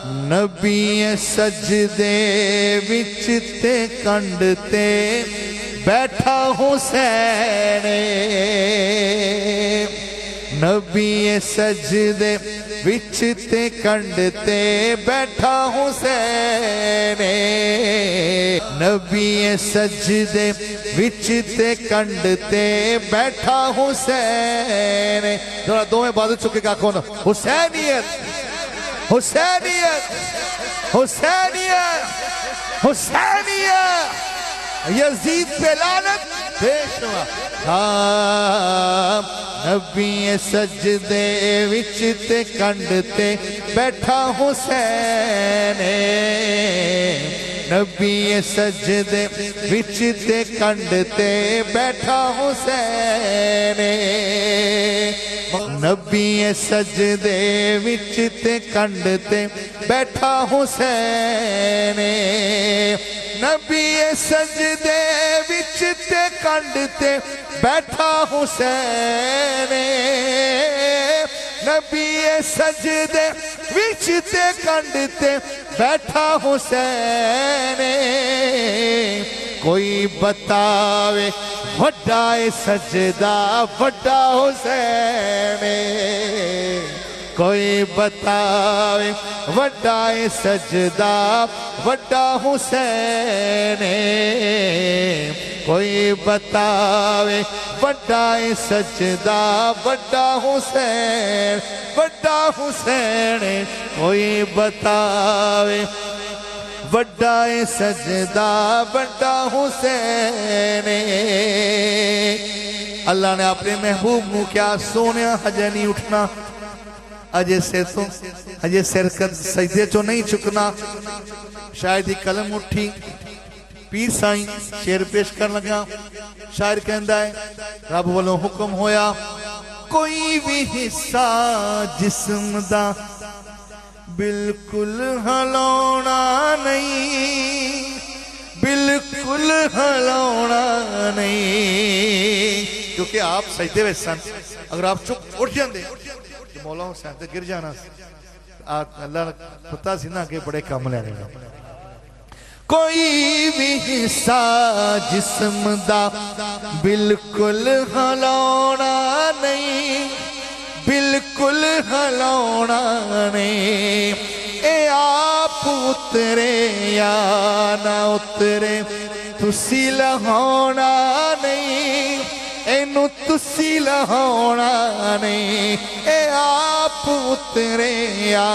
نبی سجدے وچ تے کنڈ تے بیٹھا حسین نبی سجدے وچ تے کنڈ تے بیٹھا حسین نبی سجدے وچ تے کنڈ تے بیٹھا حسین ذرا دو میں بازو چکے کا کون حسینیت حسینیت حسینیت حسینیت یزید پہ لعنت پیشوا نبی سجدے وچ تے کنڈ تے بیٹھا حسین نبی سجدے وچ تے کنڈ تے بیٹھا حسین نبی سجدے وچ تے کنڈ تے بیٹھا حسین نبی سجدے وچ تے کنڈ تے بیٹھا حسین نبی سجدے وچ تے کنڈ تے بیٹھا حسین کوئی بتاوے وڈا سجدہ وڈا حسین کوئی بتاوے وڈا سجدہ وڈا حسین کوئی بتاوے وڈا سجدہ وڈا حسین وڈا حسین کوئی بتاوے وڈا سجدہ وڈا حسین اللہ نے اپنے محبوب نو کیا سونیا ہجے نہیں اٹھنا اجے سر کر سجدے چو نہیں چکنا شاید ہی قلم اٹھی پیر سائیں شیر پیش کر لگا شاعر کہندہ ہے رب والوں حکم ہویا کوئی بھی حصہ جسم دا بالکل ہلونا نہیں بالکل ہلونا نہیں کیونکہ آپ سجدے وے سن اگر آپ چپ اٹھ جاندے کہ مولا حسین تے گر جانا اللہ پتہ سی نا کہ بڑے کام لے رہے کوئی بھی حصہ جسم دا بالکل ہلونا نہیں بالکل ہلونا نہیں اے آپ اترے یا نہ اترے تسی لہونا نہیں اینو تسی لہونا نہیں اے آپ اترے یا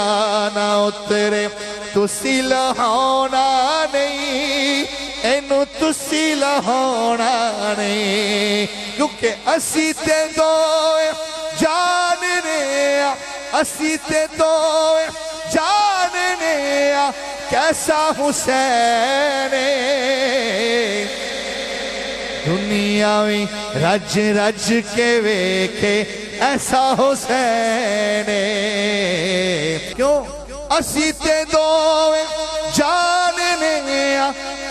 نہ اترے تسی لہونا نہیں اینو تسی لہونا نہیں کیونکہ اسی تے دوئے جاننے اسی تے دوئے جاننے کیسا حسین دنیا میں رج رج کے ویکھے ایسا حسین کیوں اسی تے دوئے جاننے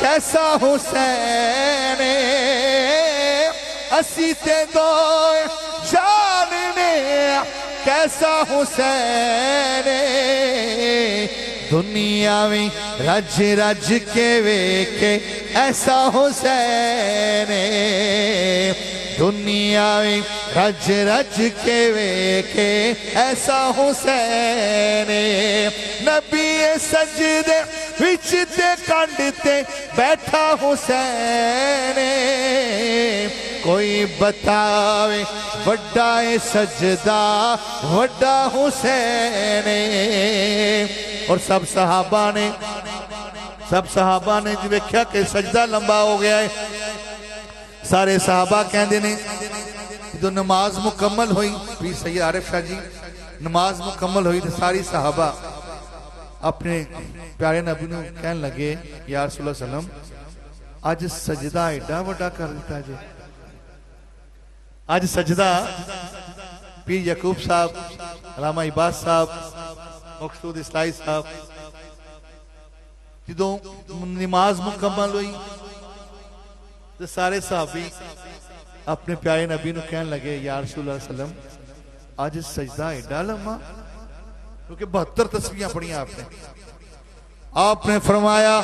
کیسا حسین اسی تے دوئے جاننے کیسا حسین دنیا میں رج رج کے ویکھے ایسا حسین دنیا میں رج رج کے ویکھے ایسا حسین نبی سجدے وچ تے کنڈ تے بیٹھا حسین کوئی بتاوے وڈا سجدہ وڈا حسین اور سب صحابہ نے جو دیکھا کہ سجدہ لمبا ہو گیا ہے سارے صحابہ کہندے نے جو نماز مکمل ہوئی پیر سید عارف شاہ جی نماز مکمل ہوئی تو ساری صحابہ اپنے پیارے نبی نے کہنے لگے یا رسول اللہ صلی اللہ علیہ وسلم آج سجدہ ایڈا وڈا کر دیتا ہے آج سجدہ پیر یعقوب صاحب علامہ عباس صاحب مقصود اسلائی صاحب جدوں نماز مکمل ہوئی تو سارے صحابی اپنے پیارے نبی نو کہنے لگے یا رسول اللہ صلی اللہ علیہ وسلم آج سجدہ ایڈا لمحہ کیونکہ 72 تسبیحاں پڑھی آپ نے. آپ نے فرمایا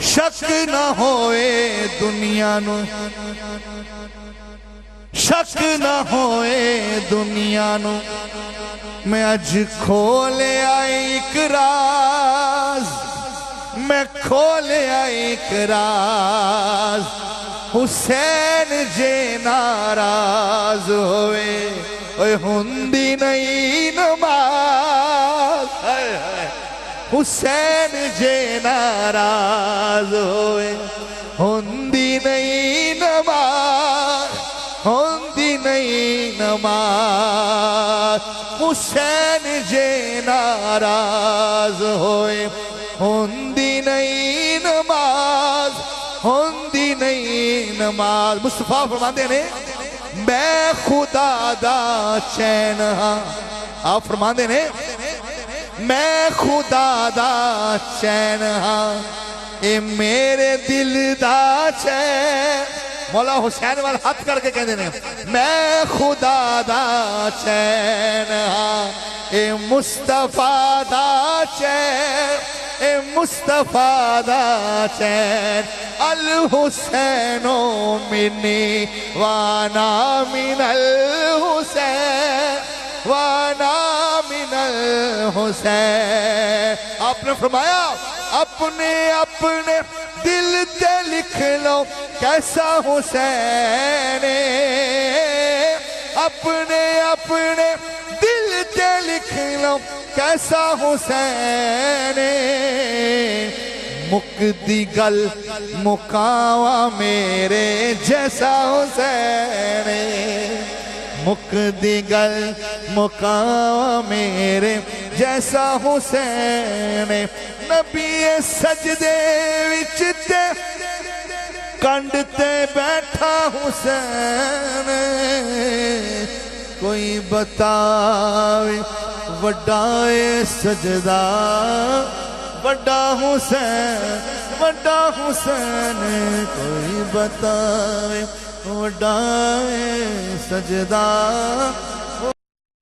شک نہ ہوئے دنیا نو، شک نہ ہوئے دنیا نو، میں اج کھولے ایک راز، میں کھولے ایک راز، حسین جے ناراض ہوئے اوے ہوندی نہیں نماز، حسین جے ناراض ہوئے ہوندی نہیں نماز، ہوندی نہیں نماز، حسین جے ناراض ہوئے ہوندی نہیں نماز، ہوندی نہیں نماز. مصطفیٰ فرماندے نے میں خدا دا چین ہاں، آپ فرماندے نے میں خدا دا چین ہاں، اے میرے دل دا چین. مولا حسین وال ہاتھ کر کے کہندے نے میں خدا دا چین ہاں، اے مصطفیٰ دا چین، اے مصطفیٰ دا چین. الحسین منی وانا من الحسین، وانا من الحسین. آپ نے فرمایا اپنے اپنے دل تے لکھ لو کیسا حسین، اپنے اپنے دل تے لکھ لو کیسا حسین. مکدی گل مکاوا میرے جیسا حسین، مکدی گل مکاوا میرے جیسا حسین. نبی سجدے وچ تے کنڈ تے بیٹھا حسین، کوئی بتاوے وڈائے سجدہ وڈا حسین، وڈا حسین. کوئی بتاوے وڈائے سجدہ